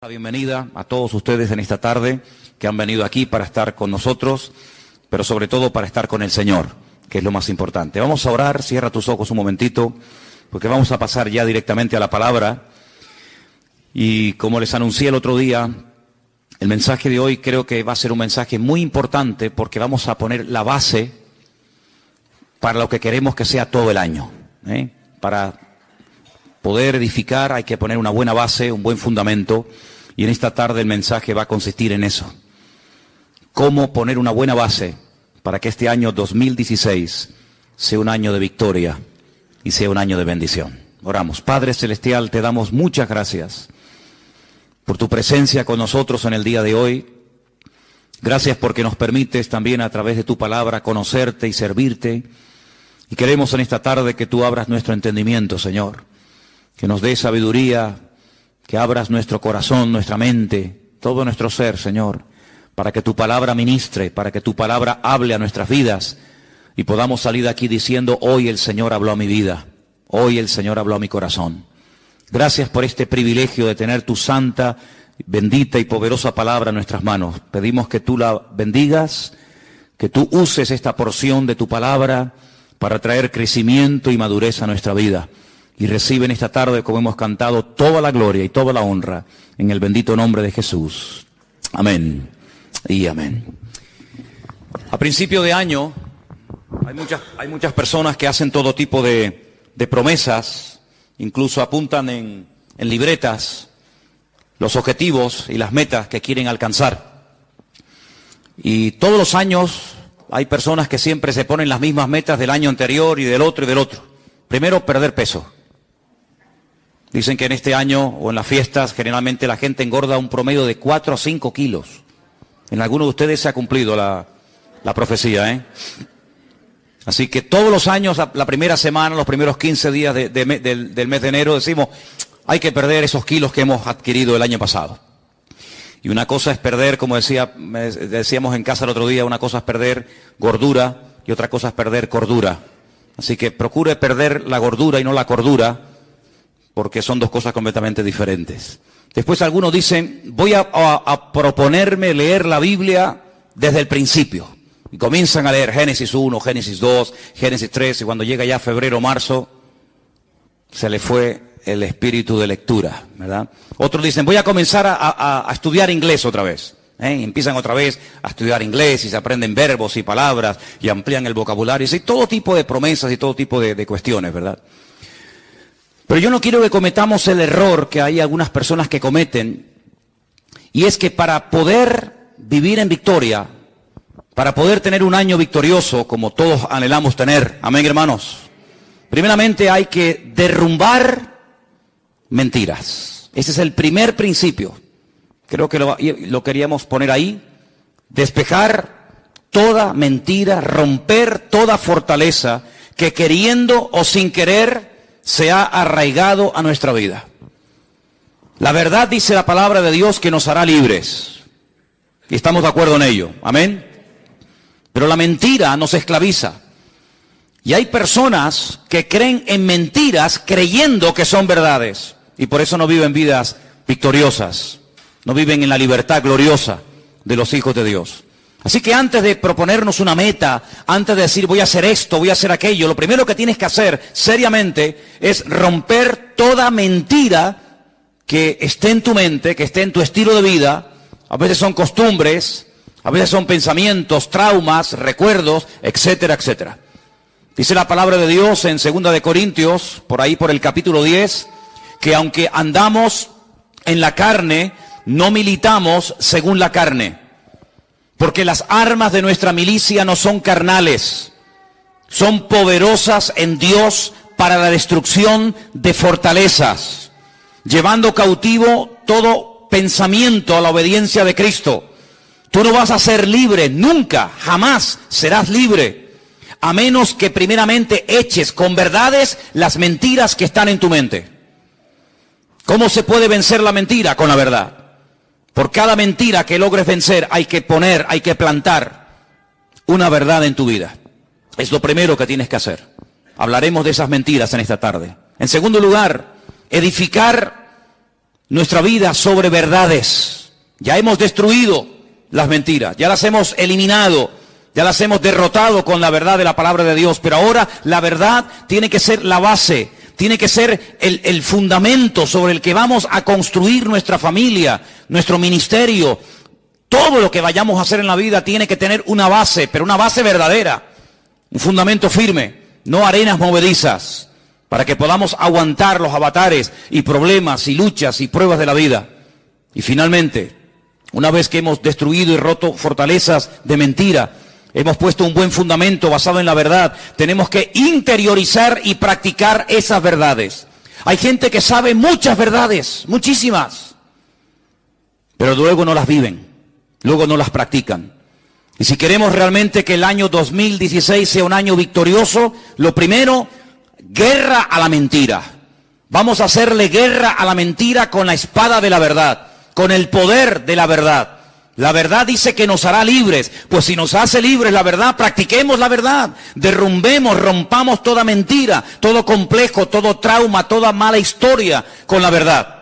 La bienvenida a todos ustedes en esta tarde que han venido aquí para estar con nosotros, pero sobre todo para estar con el Señor, que es lo más importante. Vamos a orar, cierra tus ojos un momentito, porque vamos a pasar ya directamente a la palabra. Y como les anuncié el otro día, el mensaje de hoy creo que va a ser un mensaje muy importante porque vamos a poner la base para lo que queremos que sea todo el año. Para poder edificar hay que poner una buena base, un buen fundamento, y en esta tarde el mensaje va a consistir en eso. Cómo poner una buena base para que este año 2016 sea un año de victoria y sea un año de bendición. Oramos. Padre Celestial, te damos muchas gracias por tu presencia con nosotros en el día de hoy. Gracias porque nos permites también a través de tu palabra conocerte y servirte. Y queremos en esta tarde que tú abras nuestro entendimiento, Señor. Que nos dé sabiduría, que abras nuestro corazón, nuestra mente, todo nuestro ser, Señor, para que tu palabra ministre, para que tu palabra hable a nuestras vidas y podamos salir de aquí diciendo, hoy el Señor habló a mi vida, hoy el Señor habló a mi corazón. Gracias por este privilegio de tener tu santa, bendita y poderosa palabra en nuestras manos. Pedimos que tú la bendigas, que tú uses esta porción de tu palabra para traer crecimiento y madurez a nuestra vida. Y recibe en esta tarde, como hemos cantado, toda la gloria y toda la honra en el bendito nombre de Jesús. Amén y amén. A principio de año hay muchas personas que hacen todo tipo de promesas, incluso apuntan en libretas los objetivos y las metas que quieren alcanzar. Y todos los años hay personas que siempre se ponen las mismas metas del año anterior y del otro y del otro. Primero, perder peso. Dicen que en este año o en las fiestas generalmente la gente engorda un promedio de 4 a 5 kilos. En algunos de ustedes se ha cumplido la profecía, Así que todos los años, la primera semana, los primeros 15 días del mes de enero, decimos, hay que perder esos kilos que hemos adquirido el año pasado. Y una cosa es perder, como decíamos en casa el otro día, una cosa es perder gordura y otra cosa es perder cordura. Así que procure perder la gordura y no la cordura, porque son dos cosas completamente diferentes. Después algunos dicen, voy a proponerme leer la Biblia desde el principio. Y comienzan a leer Génesis 1, Génesis 2, Génesis 3, y cuando llega ya febrero, marzo, se le fue el espíritu de lectura, ¿verdad? Otros dicen, voy a comenzar a estudiar inglés otra vez. Y empiezan otra vez a estudiar inglés y se aprenden verbos y palabras y amplían el vocabulario. Y todo tipo de promesas y todo tipo de cuestiones, ¿verdad? Pero yo no quiero que cometamos el error que hay algunas personas que cometen, y es que para poder vivir en victoria, para poder tener un año victorioso, como todos anhelamos tener, amén hermanos, primeramente hay que derrumbar mentiras. Ese es el primer principio. Creo que lo queríamos poner ahí. Despejar toda mentira, romper toda fortaleza que queriendo o sin querer se ha arraigado a nuestra vida. La verdad dice la palabra de Dios que nos hará libres. Y estamos de acuerdo en ello. Amén. Pero la mentira nos esclaviza. Y hay personas que creen en mentiras creyendo que son verdades. Y por eso no viven vidas victoriosas. No viven en la libertad gloriosa de los hijos de Dios. Así que antes de proponernos una meta, antes de decir voy a hacer esto, voy a hacer aquello, lo primero que tienes que hacer seriamente es romper toda mentira que esté en tu mente, que esté en tu estilo de vida. A veces son costumbres, a veces son pensamientos, traumas, recuerdos, etcétera, etcétera. Dice la palabra de Dios en 2 de Corintios, por ahí por el capítulo 10, que aunque andamos en la carne, no militamos según la carne. Porque las armas de nuestra milicia no son carnales, son poderosas en Dios para la destrucción de fortalezas, llevando cautivo todo pensamiento a la obediencia de Cristo. Tú no vas a ser libre, nunca, jamás serás libre, a menos que primeramente eches con verdades las mentiras que están en tu mente. ¿Cómo se puede vencer la mentira? Con la verdad. Por cada mentira que logres vencer hay que plantar una verdad en tu vida. Es lo primero que tienes que hacer. Hablaremos de esas mentiras en esta tarde. En segundo lugar, edificar nuestra vida sobre verdades. Ya hemos destruido las mentiras, ya las hemos eliminado, ya las hemos derrotado con la verdad de la palabra de Dios. Pero ahora la verdad tiene que ser la base, tiene que ser el fundamento sobre el que vamos a construir nuestra familia, nuestro ministerio. Todo lo que vayamos a hacer en la vida tiene que tener una base, pero una base verdadera, un fundamento firme, no arenas movedizas, para que podamos aguantar los avatares y problemas y luchas y pruebas de la vida. Y finalmente, una vez que hemos destruido y roto fortalezas de mentira, hemos puesto un buen fundamento basado en la verdad, tenemos que interiorizar y practicar esas verdades. Hay gente que sabe muchas verdades, muchísimas, pero luego no las viven, luego no las practican. Y si queremos realmente que el año 2016 sea un año victorioso, lo primero, guerra a la mentira. Vamos a hacerle guerra a la mentira con la espada de la verdad, con el poder de la verdad. La verdad dice que nos hará libres. Pues si nos hace libres la verdad, practiquemos la verdad. Derrumbemos, rompamos toda mentira, todo complejo, todo trauma, toda mala historia con la verdad.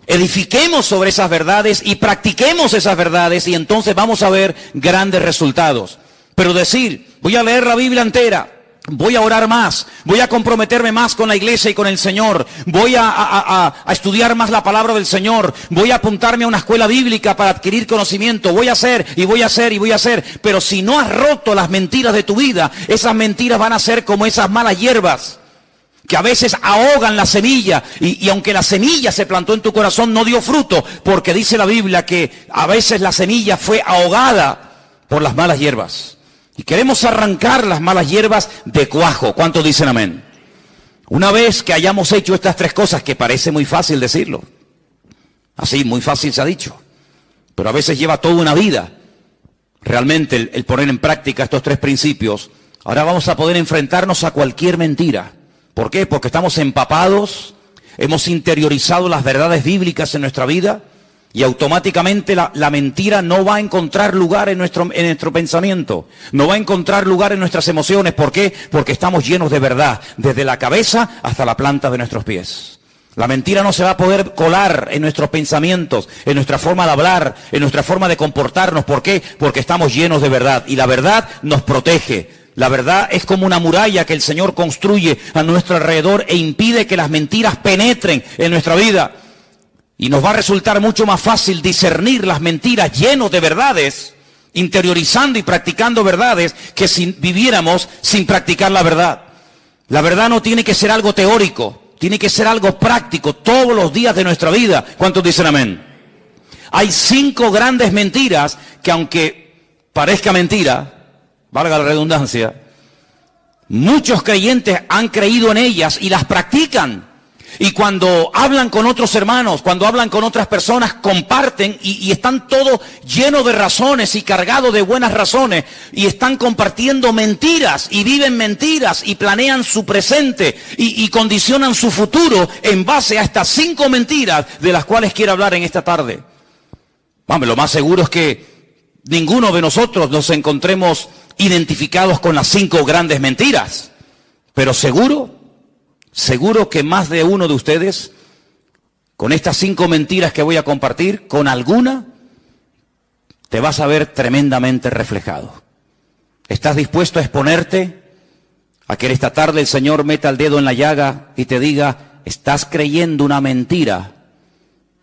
Edifiquemos sobre esas verdades y practiquemos esas verdades y entonces vamos a ver grandes resultados. Pero decir, voy a leer la Biblia entera, voy a orar más, voy a comprometerme más con la iglesia y con el Señor, voy a estudiar más la palabra del Señor, voy a apuntarme a una escuela bíblica para adquirir conocimiento, voy a hacer y voy a hacer y voy a hacer. Pero si no has roto las mentiras de tu vida, esas mentiras van a ser como esas malas hierbas que a veces ahogan la semilla, y aunque la semilla se plantó en tu corazón, no dio fruto, porque dice la Biblia que a veces la semilla fue ahogada por las malas hierbas. Y queremos arrancar las malas hierbas de cuajo. ¿Cuántos dicen amén? Una vez que hayamos hecho estas tres cosas, que parece muy fácil decirlo, así, muy fácil se ha dicho, pero a veces lleva toda una vida, realmente el poner en práctica estos tres principios, ahora vamos a poder enfrentarnos a cualquier mentira. ¿Por qué? Porque estamos empapados, hemos interiorizado las verdades bíblicas en nuestra vida y automáticamente la mentira no va a encontrar lugar en nuestro pensamiento, no va a encontrar lugar en nuestras emociones. ¿Por qué? Porque estamos llenos de verdad, desde la cabeza hasta la planta de nuestros pies. La mentira no se va a poder colar en nuestros pensamientos, en nuestra forma de hablar, en nuestra forma de comportarnos. ¿Por qué? Porque estamos llenos de verdad y la verdad nos protege. La verdad es como una muralla que el Señor construye a nuestro alrededor e impide que las mentiras penetren en nuestra vida. Y nos va a resultar mucho más fácil discernir las mentiras llenos de verdades, interiorizando y practicando verdades, que si viviéramos sin practicar la verdad. La verdad no tiene que ser algo teórico, tiene que ser algo práctico todos los días de nuestra vida. ¿Cuántos dicen amén? Hay 5 grandes mentiras que, aunque parezca mentira, valga la redundancia, muchos creyentes han creído en ellas y las practican. Y cuando hablan con otros hermanos, cuando hablan con otras personas, comparten y están todos llenos de razones y cargados de buenas razones. Y están compartiendo mentiras y viven mentiras y planean su presente y condicionan su futuro en base a estas 5 mentiras de las cuales quiero hablar en esta tarde. Vamos, lo más seguro es que ninguno de nosotros nos encontremos identificados con las 5 grandes mentiras, pero seguro que más de uno de ustedes, con estas 5 mentiras que voy a compartir, con alguna te vas a ver tremendamente reflejado. ¿Estás dispuesto a exponerte a que en esta tarde el Señor meta el dedo en la llaga y te diga, estás creyendo una mentira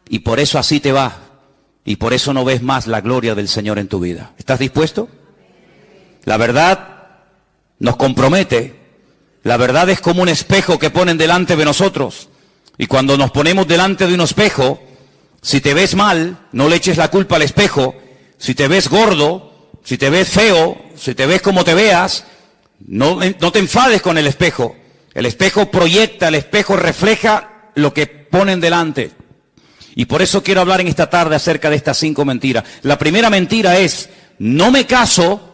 y por eso así te va y por eso no ves más la gloria del Señor en tu vida? ¿Estás dispuesto? La verdad nos compromete. La verdad es como un espejo que ponen delante de nosotros. Y cuando nos ponemos delante de un espejo, si te ves mal, no le eches la culpa al espejo. Si te ves gordo, si te ves feo, si te ves como te veas, no te enfades con el espejo. El espejo proyecta, el espejo refleja lo que ponen delante. Y por eso quiero hablar en esta tarde acerca de estas 5 mentiras. La primera mentira es, no me caso.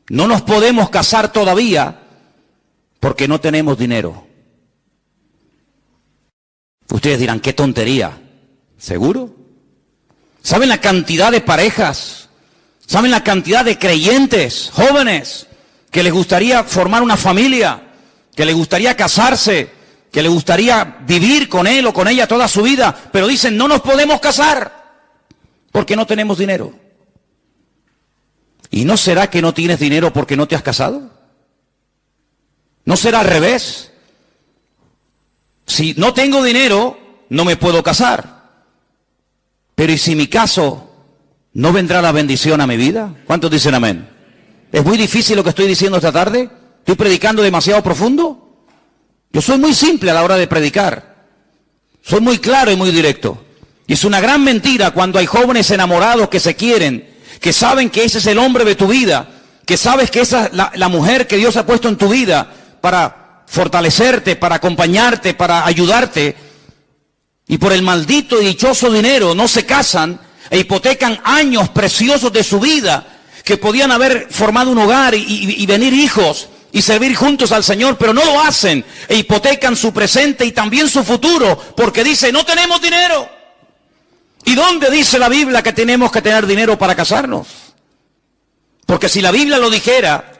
No nos podemos casar todavía porque no tenemos dinero. Ustedes dirán, qué tontería. ¿Seguro? ¿Saben la cantidad de parejas? ¿Saben la cantidad de creyentes, jóvenes, que les gustaría formar una familia, que les gustaría casarse, que le gustaría vivir con él o con ella toda su vida, pero dicen, no nos podemos casar porque no tenemos dinero. ¿Y no será que no tienes dinero porque no te has casado? ¿No será al revés? Si no tengo dinero, no me puedo casar. Pero ¿y si mi caso, no vendrá la bendición a mi vida? ¿Cuántos dicen amén? ¿Es muy difícil lo que estoy diciendo esta tarde? ¿Estoy predicando demasiado profundo? Yo soy muy simple a la hora de predicar. Soy muy claro y muy directo. Y es una gran mentira cuando hay jóvenes enamorados que se quieren, que saben que ese es el hombre de tu vida, que sabes que esa es la mujer que Dios ha puesto en tu vida para fortalecerte, para acompañarte, para ayudarte, y por el maldito y dichoso dinero no se casan e hipotecan años preciosos de su vida, que podían haber formado un hogar y venir hijos y servir juntos al Señor, pero no lo hacen, e hipotecan su presente y también su futuro, porque dice, no tenemos dinero. ¿Y dónde dice la Biblia que tenemos que tener dinero para casarnos? Porque si la Biblia lo dijera,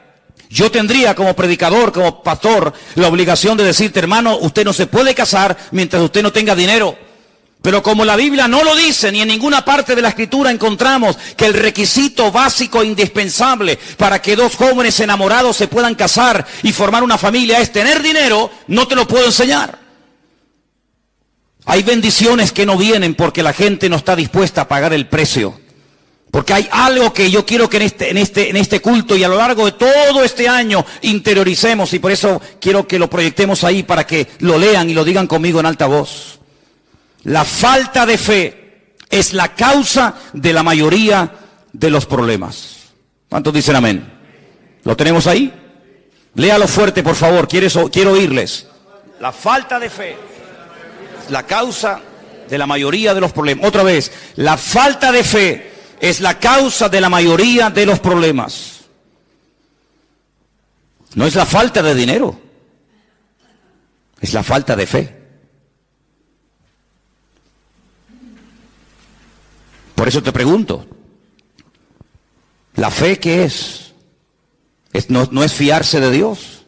yo tendría como predicador, como pastor, la obligación de decirte, hermano, usted no se puede casar mientras usted no tenga dinero. Pero como la Biblia no lo dice, ni en ninguna parte de la Escritura encontramos que el requisito básico e indispensable para que dos jóvenes enamorados se puedan casar y formar una familia es tener dinero, no te lo puedo enseñar. Hay bendiciones que no vienen porque la gente no está dispuesta a pagar el precio. Porque hay algo que yo quiero que en este culto y a lo largo de todo este año interioricemos, y por eso quiero que lo proyectemos ahí para que lo lean y lo digan conmigo en alta voz. La falta de fe es la causa de la mayoría de los problemas. ¿Cuántos dicen amén? ¿Lo tenemos ahí? Léalo fuerte, por favor, quiero oírles. La falta de fe es la causa de la mayoría de los problemas. Otra vez, la falta de fe es la causa de la mayoría de los problemas. No es la falta de dinero, es la falta de fe. Por eso te pregunto, ¿la fe qué es? No es fiarse de Dios.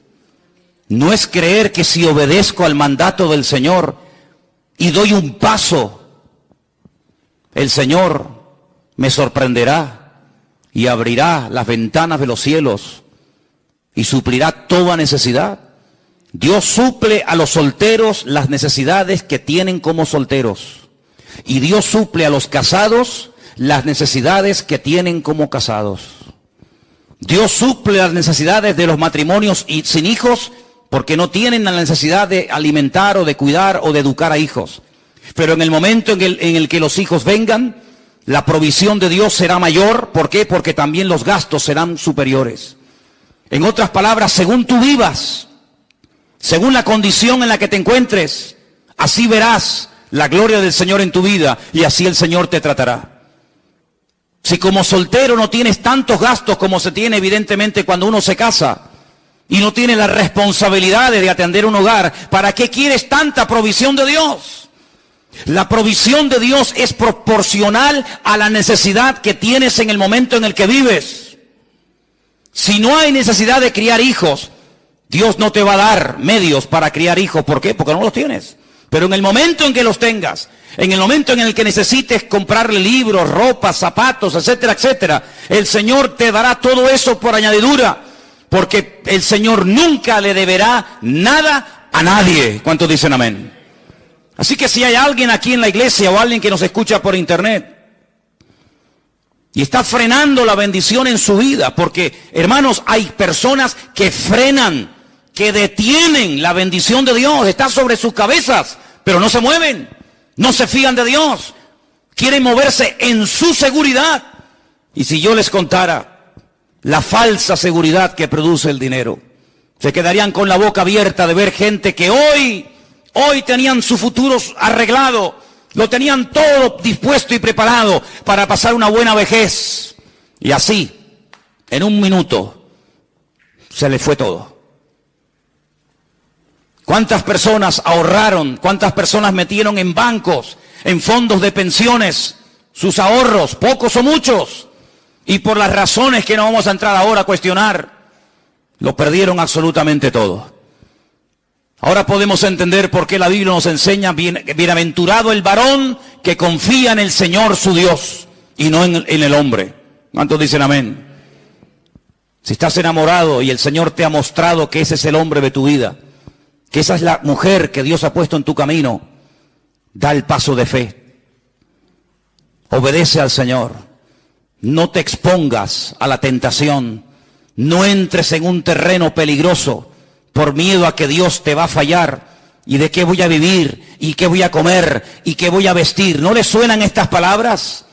No es creer que si obedezco al mandato del Señor y doy un paso, el Señor me sorprenderá y abrirá las ventanas de los cielos y suplirá toda necesidad. Dios suple a los solteros las necesidades que tienen como solteros. Y Dios suple a los casados las necesidades que tienen como casados. Dios suple las necesidades de los matrimonios y sin hijos porque no tienen la necesidad de alimentar o de cuidar o de educar a hijos. Pero en el momento en el que los hijos vengan, la provisión de Dios será mayor. ¿Por qué? Porque también los gastos serán superiores. En otras palabras, según tú vivas, según la condición en la que te encuentres, así verás la gloria del Señor en tu vida y así el Señor te tratará. Si como soltero no tienes tantos gastos como se tiene evidentemente cuando uno se casa y no tienes las responsabilidades de atender un hogar, ¿para qué quieres tanta provisión de Dios? La provisión de Dios es proporcional a la necesidad que tienes en el momento en el que vives. Si no hay necesidad de criar hijos, Dios no te va a dar medios para criar hijos. ¿Por qué? Porque no los tienes. Pero en el momento en que los tengas, en el momento en el que necesites comprarle libros, ropa, zapatos, etcétera, etcétera, el Señor te dará todo eso por añadidura, porque el Señor nunca le deberá nada a nadie. ¿Cuántos dicen amén? Así que si hay alguien aquí en la iglesia o alguien que nos escucha por internet y está frenando la bendición en su vida, porque hermanos, hay personas que frenan, que detienen la bendición de Dios, está sobre sus cabezas, pero no se mueven, no se fían de Dios, quieren moverse en su seguridad. Y si yo les contara la falsa seguridad que produce el dinero, se quedarían con la boca abierta de ver gente que hoy tenían su futuro arreglado, lo tenían todo dispuesto y preparado para pasar una buena vejez, y así, en un minuto, se les fue todo. ¿Cuántas personas ahorraron? ¿Cuántas personas metieron en bancos, en fondos de pensiones, sus ahorros, pocos o muchos? Y por las razones que no vamos a entrar ahora a cuestionar, lo perdieron absolutamente todo. Ahora podemos entender por qué la Biblia nos enseña, bienaventurado el varón que confía en el Señor su Dios y no en el hombre. ¿Cuántos dicen amén? Si estás enamorado y el Señor te ha mostrado que ese es el hombre de tu vida, que esa es la mujer que Dios ha puesto en tu camino, da el paso de fe. Obedece al Señor. No te expongas a la tentación. No entres en un terreno peligroso por miedo a que Dios te va a fallar. ¿Y de qué voy a vivir? ¿Y qué voy a comer? ¿Y qué voy a vestir? ¿No le suenan estas palabras?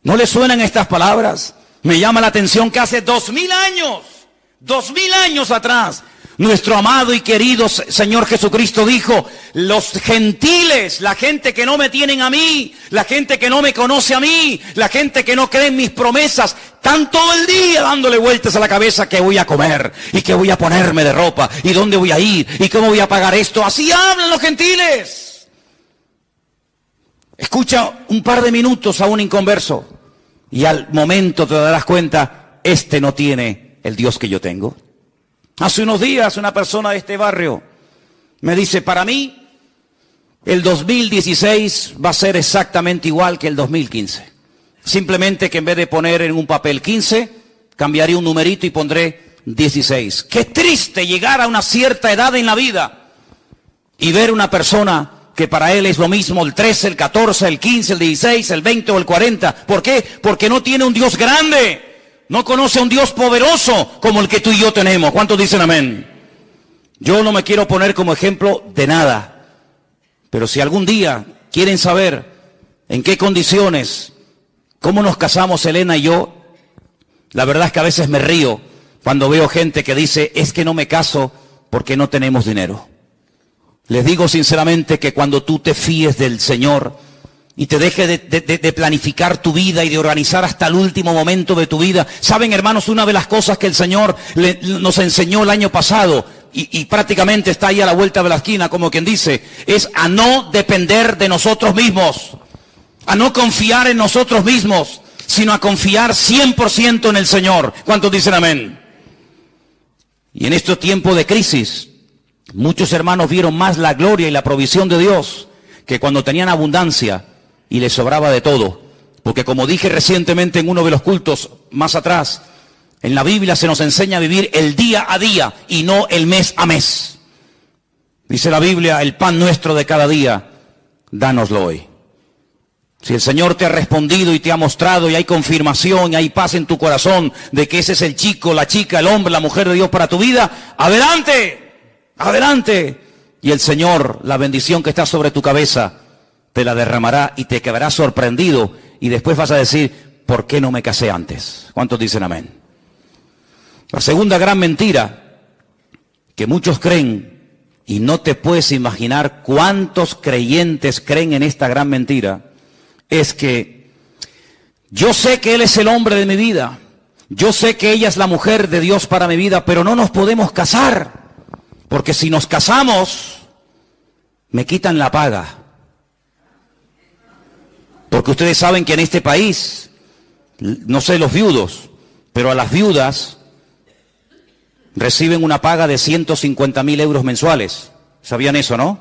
¿No le suenan estas palabras? Me llama la atención que hace 2000 años atrás, nuestro amado y querido Señor Jesucristo dijo, los gentiles, la gente que no me tienen a mí, la gente que no me conoce a mí, la gente que no cree en mis promesas, están todo el día dándole vueltas a la cabeza qué voy a comer, y qué voy a ponerme de ropa, y dónde voy a ir, y cómo voy a pagar esto. Así hablan los gentiles. Escucha un par de minutos a un inconverso, y al momento te darás cuenta, este no tiene el Dios que yo tengo. Hace unos días una persona de este barrio me dice, para mí el 2016 va a ser exactamente igual que el 2015. Simplemente que en vez de poner en un papel 15, cambiaré un numerito y pondré 16. Qué triste llegar a una cierta edad en la vida y ver una persona que para él es lo mismo el 13, el 14, el 15, el 16, el 20 o el 40. ¿Por qué? Porque no tiene un Dios grande. No conoce a un Dios poderoso como el que tú y yo tenemos. ¿Cuántos dicen amén? Yo no me quiero poner como ejemplo de nada. Pero si algún día quieren saber en qué condiciones, cómo nos casamos Elena y yo, la verdad es que a veces me río cuando veo gente que dice, es que no me caso porque no tenemos dinero. Les digo sinceramente que cuando tú te fíes del Señor y te dejes de planificar tu vida y de organizar hasta el último momento de tu vida. Saben, hermanos, una de las cosas que el Señor nos enseñó el año pasado, y prácticamente está ahí a la vuelta de la esquina, como quien dice, es a no depender de nosotros mismos, a no confiar en nosotros mismos, sino a confiar 100% en el Señor. ¿Cuántos dicen amén? Y en estos tiempos de crisis, muchos hermanos vieron más la gloria y la provisión de Dios que cuando tenían abundancia y les sobraba de todo. Porque como dije recientemente en uno de los cultos más atrás, en la Biblia se nos enseña a vivir el día a día y no el mes a mes. Dice la Biblia, el pan nuestro de cada día, dánoslo hoy. Si el Señor te ha respondido y te ha mostrado y hay confirmación y hay paz en tu corazón de que ese es el chico, la chica, el hombre, la mujer de Dios para tu vida, adelante, adelante. Y el Señor, la bendición que está sobre tu cabeza, te la derramará y te quedarás sorprendido y después vas a decir, ¿por qué no me casé antes? ¿Cuántos dicen amén? La segunda gran mentira que muchos creen, y no te puedes imaginar cuántos creyentes creen en esta gran mentira, es que yo sé que Él es el hombre de mi vida, yo sé que ella es la mujer de Dios para mi vida, pero no nos podemos casar, porque si nos casamos, me quitan la paga. Porque ustedes saben que en este país, no sé los viudos, pero a las viudas reciben una paga de 150.000 euros mensuales. ¿Sabían eso, no?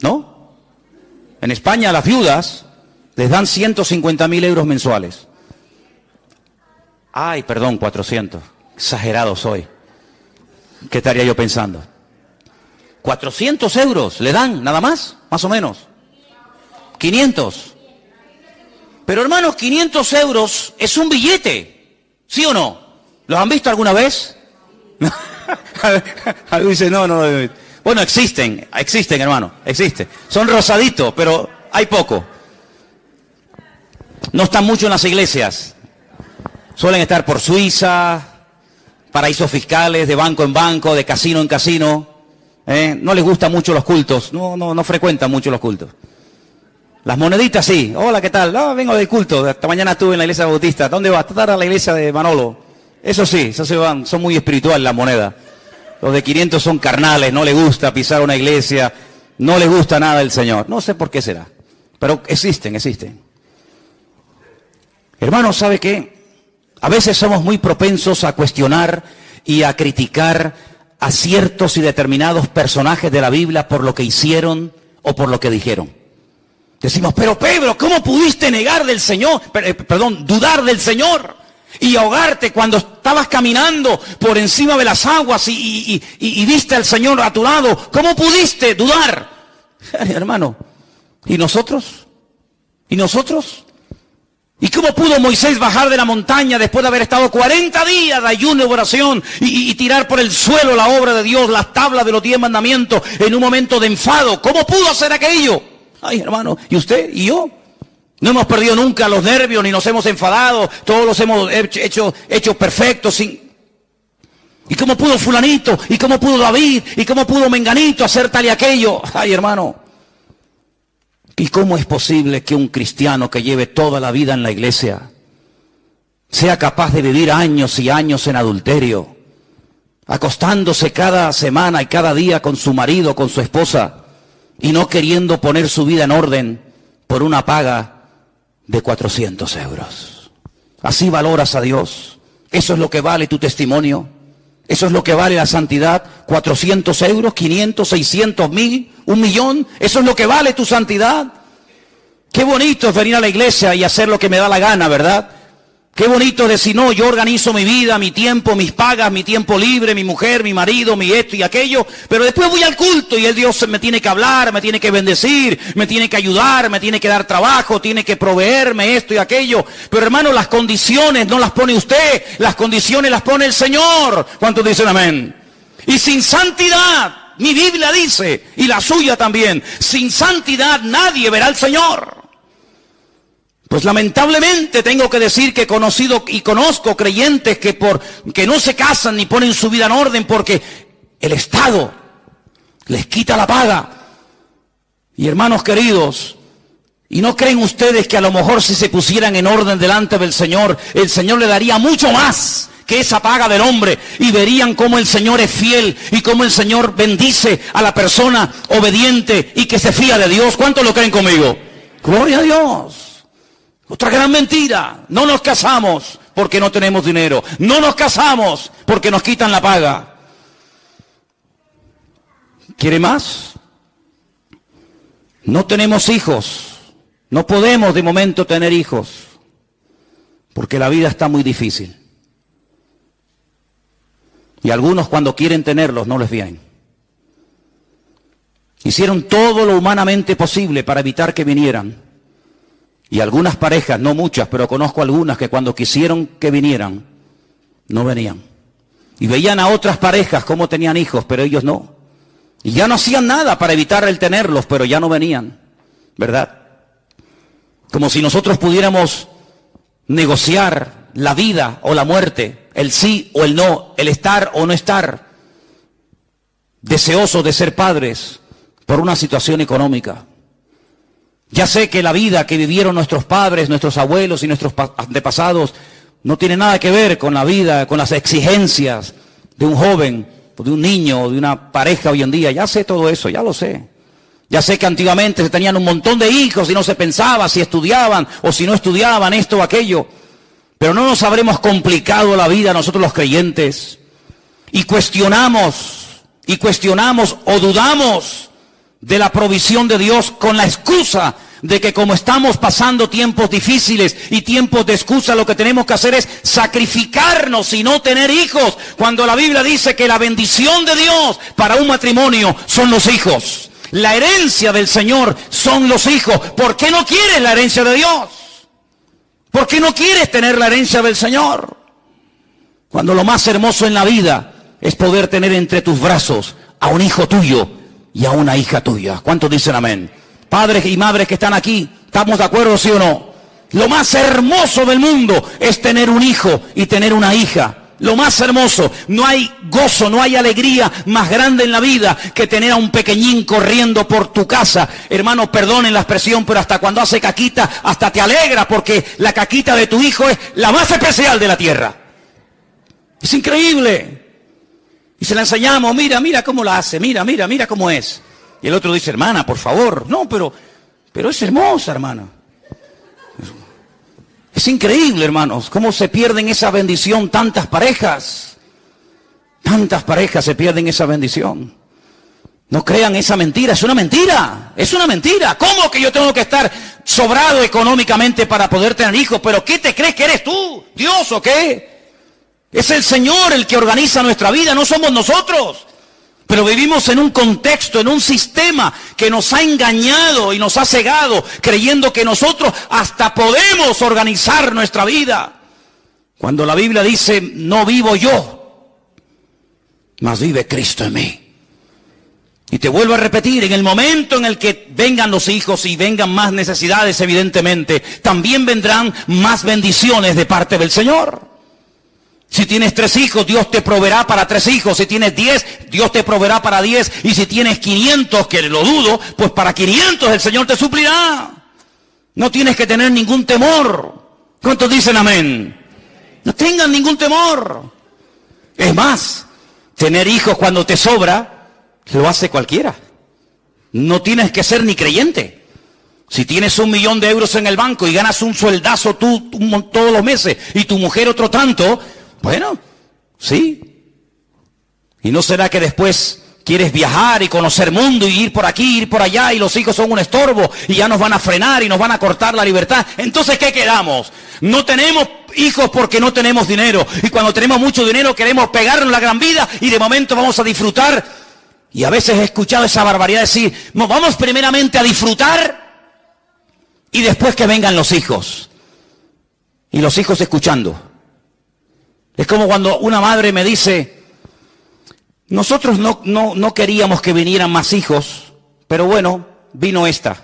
¿No? En España a las viudas les dan 150.000 euros mensuales. Ay, perdón, 400. Exagerado soy. ¿Qué estaría yo pensando? 400 euros le dan, nada más o menos. 500. Pero hermanos, 500 euros es un billete, ¿sí o no? ¿Los han visto alguna vez? Algo dice, no. Bueno, existen, hermano, existen. Son rosaditos, pero hay poco. No están mucho en las iglesias. Suelen estar por Suiza, paraísos fiscales, de banco en banco, de casino en casino. No les gustan mucho los cultos, no frecuentan mucho los cultos. Las moneditas sí. Hola, ¿qué tal? Vengo del culto. Esta mañana estuve en la iglesia bautista. ¿Dónde vas? Estar a la iglesia de Manolo. Eso sí, eso se van. Son muy espirituales las monedas. Los de 500 son carnales. No les gusta pisar una iglesia. No les gusta nada del Señor. No sé por qué será. Pero existen. Hermanos, ¿sabe qué? A veces somos muy propensos a cuestionar y a criticar a ciertos y determinados personajes de la Biblia por lo que hicieron o por lo que dijeron. Decimos, pero Pedro, ¿cómo pudiste negar del Señor? Dudar del Señor y ahogarte cuando estabas caminando por encima de las aguas y viste al Señor a tu lado? ¿Cómo pudiste dudar? Hermano, ¿y nosotros? ¿Y nosotros? ¿Y cómo pudo Moisés bajar de la montaña después de haber estado 40 días de ayuno y oración y tirar por el suelo la obra de Dios, las tablas de los 10 mandamientos en un momento de enfado? ¿Cómo pudo hacer aquello? Ay, hermano, ¿y usted y yo? No hemos perdido nunca los nervios, ni nos hemos enfadado, todos los hemos hecho perfectos. ¿Y cómo pudo fulanito? ¿Y cómo pudo David? ¿Y cómo pudo menganito hacer tal y aquello? Ay, hermano. ¿Y cómo es posible que un cristiano que lleve toda la vida en la iglesia sea capaz de vivir años y años en adulterio, acostándose cada semana y cada día con su marido, con su esposa, y no queriendo poner su vida en orden por una paga de 400 euros? ¿Así valoras a Dios? ¿Eso es lo que vale tu testimonio? ¿Eso es lo que vale la santidad? ¿400 euros? ¿500? ¿600? ¿1000? ¿1 millón? ¿Eso es lo que vale tu santidad? Qué bonito es venir a la iglesia y hacer lo que me da la gana, ¿verdad? Qué bonito es decir, no, yo organizo mi vida, mi tiempo, mis pagas, mi tiempo libre, mi mujer, mi marido, mi esto y aquello, pero después voy al culto y el Dios me tiene que hablar, me tiene que bendecir, me tiene que ayudar, me tiene que dar trabajo, tiene que proveerme esto y aquello. Pero hermano, las condiciones no las pone usted, las condiciones las pone el Señor. ¿Cuántos dicen amén? Y sin santidad, mi Biblia dice, y la suya también, sin santidad nadie verá al Señor. Pues lamentablemente tengo que decir que he conocido y conozco creyentes que no se casan ni ponen su vida en orden porque el Estado les quita la paga. Y hermanos queridos, ¿y no creen ustedes que a lo mejor si se pusieran en orden delante del Señor, el Señor le daría mucho más que esa paga del hombre? Y verían cómo el Señor es fiel y cómo el Señor bendice a la persona obediente y que se fía de Dios. ¿Cuántos lo creen conmigo? Gloria a Dios. Otra gran mentira, no nos casamos porque no tenemos dinero, no nos casamos porque nos quitan la paga. ¿Quiere más? No tenemos hijos, no podemos de momento tener hijos, porque la vida está muy difícil. Y algunos cuando quieren tenerlos no les vienen. Hicieron todo lo humanamente posible para evitar que vinieran. Y algunas parejas, no muchas, pero conozco algunas que cuando quisieron que vinieran, no venían. Y veían a otras parejas cómo tenían hijos, pero ellos no. Y ya no hacían nada para evitar el tenerlos, pero ya no venían, ¿verdad? Como si nosotros pudiéramos negociar la vida o la muerte, el sí o el no, el estar o no estar, deseosos de ser padres por una situación económica. Ya sé que la vida que vivieron nuestros padres, nuestros abuelos y nuestros antepasados no tiene nada que ver con la vida, con las exigencias de un joven, de un niño, de una pareja hoy en día. Ya sé todo eso, ya lo sé. Ya sé que antiguamente se tenían un montón de hijos y no se pensaba si estudiaban o si no estudiaban esto o aquello. Pero no nos habremos complicado la vida nosotros los creyentes y cuestionamos o dudamos de la provisión de Dios con la excusa de que como estamos pasando tiempos difíciles y tiempos de excusa, lo que tenemos que hacer es sacrificarnos y no tener hijos, cuando la Biblia dice que la bendición de Dios para un matrimonio son los hijos. La herencia del Señor son los hijos. ¿Por qué no quieres la herencia de Dios? ¿Por qué no quieres tener la herencia del Señor? Cuando lo más hermoso en la vida es poder tener entre tus brazos a un hijo tuyo y a una hija tuya. ¿Cuántos dicen amén? Padres y madres que están aquí, ¿estamos de acuerdo, sí o no? Lo más hermoso del mundo es tener un hijo y tener una hija. Lo más hermoso. No hay gozo, no hay alegría más grande en la vida que tener a un pequeñín corriendo por tu casa. Hermano, perdonen la expresión, pero hasta cuando hace caquita, hasta te alegra porque la caquita de tu hijo es la más especial de la tierra. Es increíble. Y se la enseñamos, mira cómo la hace, mira cómo es. Y el otro dice, hermana, por favor. No, pero es hermosa, hermana. Es increíble, hermanos, cómo se pierden esa bendición tantas parejas. ¿Cuántas parejas se pierden esa bendición? No crean esa mentira, es una mentira, es una mentira. ¿Cómo que yo tengo que estar sobrado económicamente para poder tener hijos? ¿Pero qué te crees que eres tú? ¿Dios o qué? Es el Señor el que organiza nuestra vida, no somos nosotros. Pero vivimos en un contexto, en un sistema que nos ha engañado y nos ha cegado, creyendo que nosotros hasta podemos organizar nuestra vida. Cuando la Biblia dice, no vivo yo, mas vive Cristo en mí. Y te vuelvo a repetir, en el momento en el que vengan los hijos y vengan más necesidades, evidentemente, también vendrán más bendiciones de parte del Señor. Si tienes 3 hijos, Dios te proveerá para 3 hijos. Si tienes 10, Dios te proveerá para 10. Y si tienes 500, que lo dudo, pues para 500 el Señor te suplirá. No tienes que tener ningún temor. ¿Cuántos dicen amén? No tengan ningún temor. Es más, tener hijos cuando te sobra, lo hace cualquiera. No tienes que ser ni creyente. Si tienes 1 millón de euros en el banco y ganas un sueldazo tú todos los meses y tu mujer otro tanto, bueno, sí. ¿Y no será que después quieres viajar y conocer mundo y ir por aquí, ir por allá y los hijos son un estorbo y ya nos van a frenar y nos van a cortar la libertad? Entonces, ¿qué quedamos? No tenemos hijos porque no tenemos dinero. Y cuando tenemos mucho dinero queremos pegarnos la gran vida y de momento vamos a disfrutar. Y a veces he escuchado esa barbaridad de decir, no, vamos primeramente a disfrutar y después que vengan los hijos. Y los hijos escuchando. Es como cuando una madre me dice, nosotros no queríamos que vinieran más hijos, pero bueno, vino esta.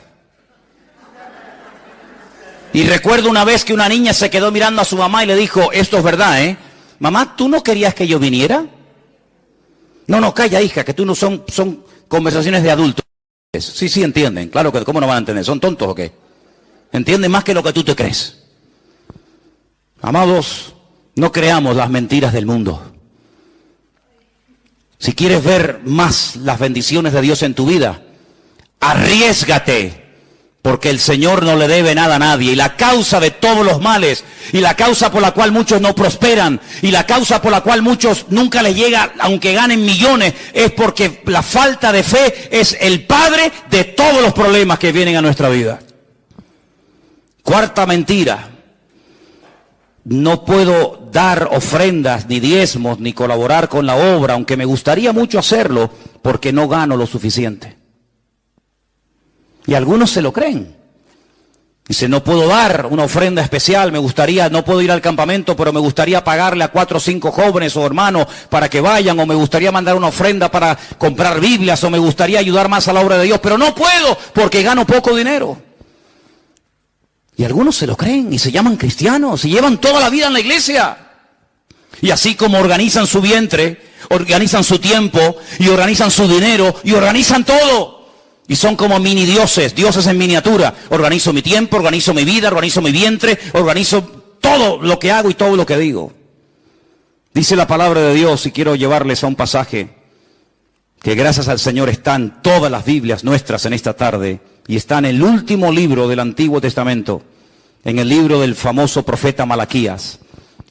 Y recuerdo una vez que una niña se quedó mirando a su mamá y le dijo, esto es verdad, ¿eh? Mamá, ¿tú no querías que yo viniera? No, calla, hija, que tú no son conversaciones de adultos. Sí, entienden. Claro que, ¿cómo no van a entender? ¿Son tontos o qué? Entienden más que lo que tú te crees. Amados, no creamos las mentiras del mundo. Si quieres ver más las bendiciones de Dios en tu vida, arriésgate. Porque el Señor no le debe nada a nadie. Y la causa de todos los males, y la causa por la cual muchos no prosperan, y la causa por la cual muchos nunca les llega, aunque ganen millones, es porque la falta de fe es el padre de todos los problemas que vienen a nuestra vida. Cuarta mentira. No puedo dar ofrendas, ni diezmos, ni colaborar con la obra, aunque me gustaría mucho hacerlo, porque no gano lo suficiente. Y algunos se lo creen. Dice, no puedo dar una ofrenda especial, no puedo ir al campamento, pero me gustaría pagarle a 4 o 5 jóvenes o hermanos para que vayan, o me gustaría mandar una ofrenda para comprar Biblias, o me gustaría ayudar más a la obra de Dios, pero no puedo porque gano poco dinero. Y algunos se lo creen y se llaman cristianos y llevan toda la vida en la iglesia. Y así como organizan su vientre, organizan su tiempo y organizan su dinero y organizan todo. Y son como mini dioses, dioses en miniatura. Organizo mi tiempo, organizo mi vida, organizo mi vientre, organizo todo lo que hago y todo lo que digo. Dice la palabra de Dios, y quiero llevarles a un pasaje que gracias al Señor están todas las Biblias nuestras en esta tarde, y está en el último libro del Antiguo Testamento, en el libro del famoso profeta Malaquías.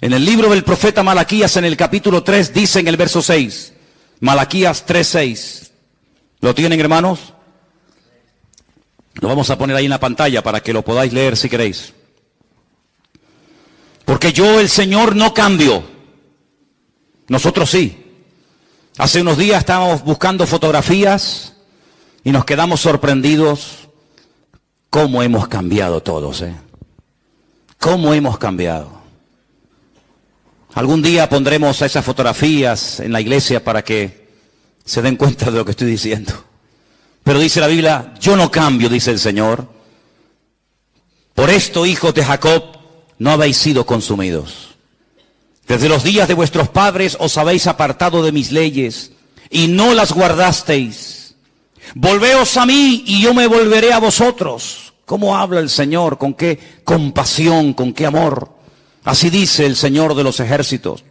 En el libro del profeta Malaquías, en el capítulo 3, dice en el verso 6, Malaquías 3:6. ¿Lo tienen, hermanos? Lo vamos a poner ahí en la pantalla para que lo podáis leer si queréis. Porque yo, el Señor, no cambio. Nosotros sí. Hace unos días estábamos buscando fotografías y nos quedamos sorprendidos cómo hemos cambiado todos, cómo hemos cambiado. Algún día pondremos esas fotografías en la iglesia para que se den cuenta de lo que estoy diciendo. Pero dice la Biblia, yo no cambio, dice el Señor. Por esto, hijos de Jacob, no habéis sido consumidos. Desde los días de vuestros padres os habéis apartado de mis leyes y no las guardasteis. Volveos a mí y yo me volveré a vosotros. ¿Cómo habla el Señor? ¿Con qué compasión? ¿Con qué amor? Así dice el Señor de los ejércitos.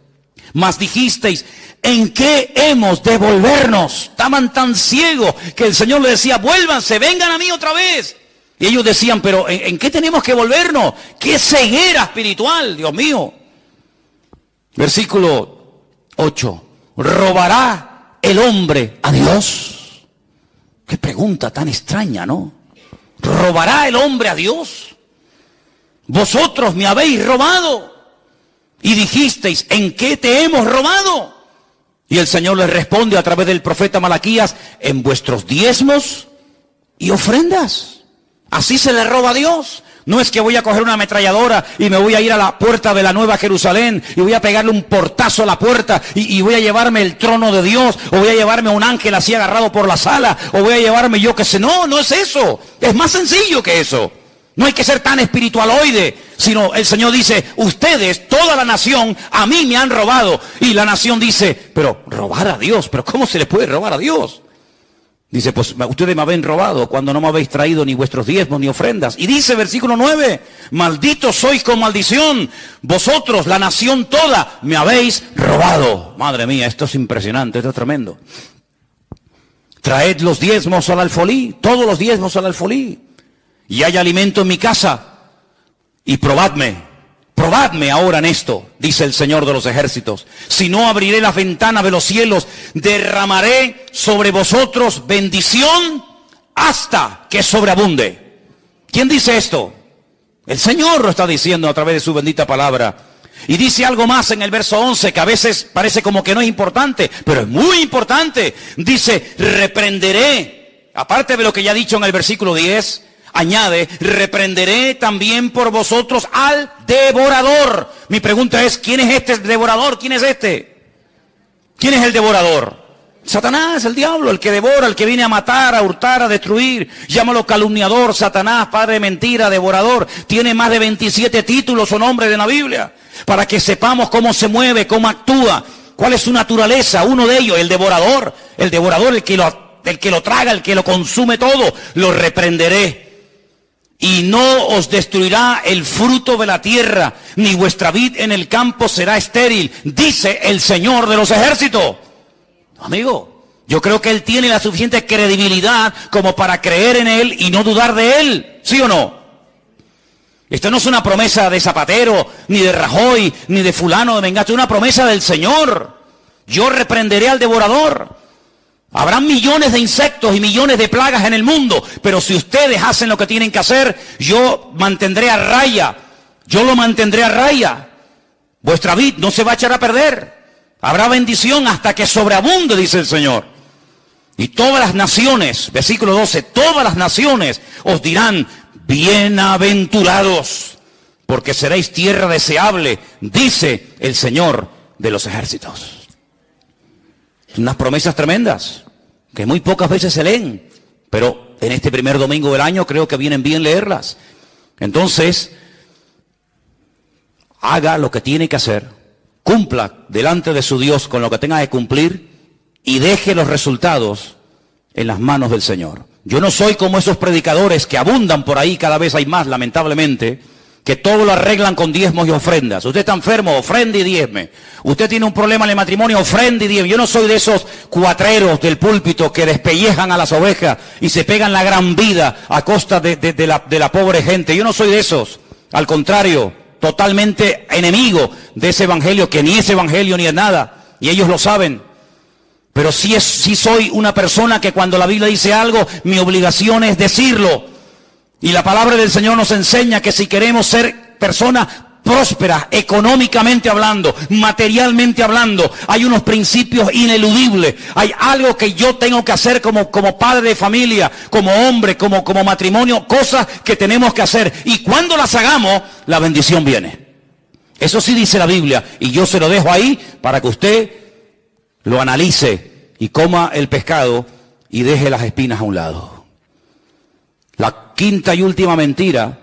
Mas dijisteis, ¿en qué hemos de volvernos? Estaban tan ciegos que el Señor les decía, vuélvanse, vengan a mí otra vez. Y ellos decían, pero ¿en qué tenemos que volvernos? ¡Qué ceguera espiritual, Dios mío! Versículo 8. ¿robará el hombre a Dios? Qué pregunta tan extraña, ¿no? ¿Robará el hombre a Dios? Vosotros me habéis robado. Y dijisteis, ¿en qué te hemos robado? Y el Señor les responde a través del profeta Malaquías, en vuestros diezmos y ofrendas. Así se le roba a Dios. No es que voy a coger una ametralladora y me voy a ir a la puerta de la Nueva Jerusalén y voy a pegarle un portazo a la puerta y voy a llevarme el trono de Dios, o voy a llevarme un ángel así agarrado por la sala, o voy a llevarme yo que sé. No, no es eso. Es más sencillo que eso. No hay que ser tan espiritualoide, sino el Señor dice, ustedes, toda la nación, a mí me han robado. Y la nación dice, pero robar a Dios, pero ¿cómo se le puede robar a Dios? Dice, pues ustedes me habéis robado cuando no me habéis traído ni vuestros diezmos ni ofrendas. Y dice versículo 9, malditos sois con maldición, vosotros, la nación toda, me habéis robado. Madre mía, esto es impresionante, esto es tremendo. Traed los diezmos al alfolí, todos los diezmos al alfolí. Y hay alimento en mi casa, y probadme ahora en esto, dice el Señor de los ejércitos. Si no, abriré las ventanas de los cielos, derramaré sobre vosotros bendición hasta que sobreabunde. ¿Quién dice esto? El Señor lo está diciendo a través de su bendita palabra. Y dice algo más en el verso 11, que a veces parece como que no es importante, pero es muy importante. Dice, reprenderé, aparte de lo que ya ha dicho en el versículo 10, añade, reprenderé también por vosotros al devorador. Mi pregunta es, ¿quién es este devorador? ¿Quién es este? ¿Quién es el devorador? Satanás, el diablo, el que devora, el que viene a matar, a hurtar, a destruir. Llámalo calumniador, Satanás, padre de mentira, devorador. Tiene más de 27 títulos o nombres en la Biblia, para que sepamos cómo se mueve, cómo actúa, cuál es su naturaleza. Uno de ellos, el devorador, el que lo traga, el que lo consume todo. Lo reprenderé. Y no os destruirá el fruto de la tierra, ni vuestra vid en el campo será estéril, dice el Señor de los ejércitos. Amigo, yo creo que Él tiene la suficiente credibilidad como para creer en Él y no dudar de Él, ¿sí o no? Esto no es una promesa de Zapatero, ni de Rajoy, ni de fulano de Mengacho, es una promesa del Señor. Yo reprenderé al devorador. Habrán millones de insectos y millones de plagas en el mundo, pero si ustedes hacen lo que tienen que hacer, yo mantendré a raya. Yo lo mantendré a raya. Vuestra vid no se va a echar a perder. Habrá bendición hasta que sobreabunde, dice el Señor. Y todas las naciones, versículo 12, todas las naciones os dirán, bienaventurados, porque seréis tierra deseable, dice el Señor de los ejércitos. Unas promesas tremendas, que muy pocas veces se leen, pero en este primer domingo del año creo que vienen bien leerlas. Entonces, haga lo que tiene que hacer, cumpla delante de su Dios con lo que tenga que cumplir y deje los resultados en las manos del Señor. Yo no soy como esos predicadores que abundan por ahí, cada vez hay más, lamentablemente, que todo lo arreglan con diezmos y ofrendas. Usted está enfermo, ofrende y diezme. Usted tiene un problema en el matrimonio, ofrende y diezme. Yo no soy de esos cuatreros del púlpito que despellejan a las ovejas y se pegan la gran vida a costa de la pobre gente. Yo no soy de esos. Al contrario, totalmente enemigo de ese evangelio, que ni es evangelio ni es nada. Y ellos lo saben. Pero sí soy una persona que cuando la Biblia dice algo, mi obligación es decirlo. Y la palabra del Señor nos enseña que si queremos ser personas prósperas, económicamente hablando, materialmente hablando, hay unos principios ineludibles. Hay algo que yo tengo que hacer como padre de familia, como hombre, como matrimonio, cosas que tenemos que hacer. Y cuando las hagamos, la bendición viene. Eso sí dice la Biblia. Y yo se lo dejo ahí para que usted lo analice y coma el pescado y deje las espinas a un lado. La quinta y última mentira: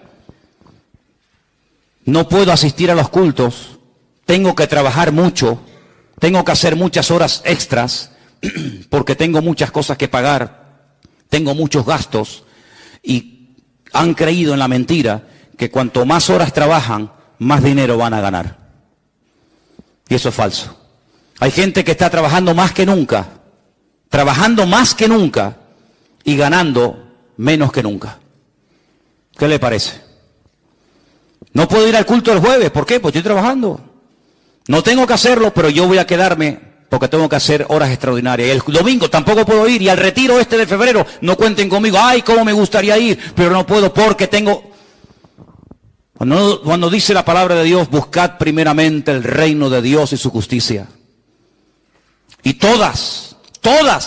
no puedo asistir a los cultos, tengo que trabajar mucho, tengo que hacer muchas horas extras, porque tengo muchas cosas que pagar, tengo muchos gastos, y han creído en la mentira que cuanto más horas trabajan, más dinero van a ganar. Y eso es falso. Hay gente que está trabajando más que nunca, y ganando menos que nunca. ¿Qué le parece? No puedo ir al culto el jueves. ¿Por qué? Pues estoy trabajando. No tengo que hacerlo, pero yo voy a quedarme porque tengo que hacer horas extraordinarias. Y el domingo tampoco puedo ir, y al retiro de febrero no cuenten conmigo. Ay, cómo me gustaría ir, pero no puedo porque tengo... Cuando dice la palabra de Dios, buscad primeramente el reino de Dios y su justicia. Y todas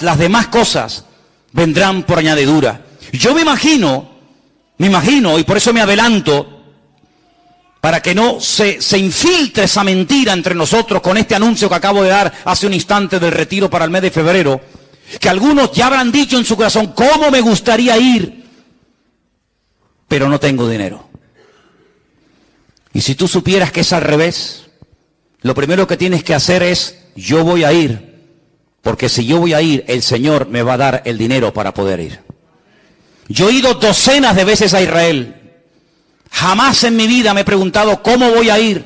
las demás cosas vendrán por añadidura. Yo me imagino, y por eso me adelanto, para que no se infiltre esa mentira entre nosotros con este anuncio que acabo de dar hace un instante del retiro para el mes de febrero, que algunos ya habrán dicho en su corazón, ¿cómo me gustaría ir? Pero no tengo dinero. Y si tú supieras que es al revés, lo primero que tienes que hacer es, yo voy a ir, porque si yo voy a ir, el Señor me va a dar el dinero para poder ir. Yo he ido docenas de veces a Israel. Jamás en mi vida me he preguntado cómo voy a ir.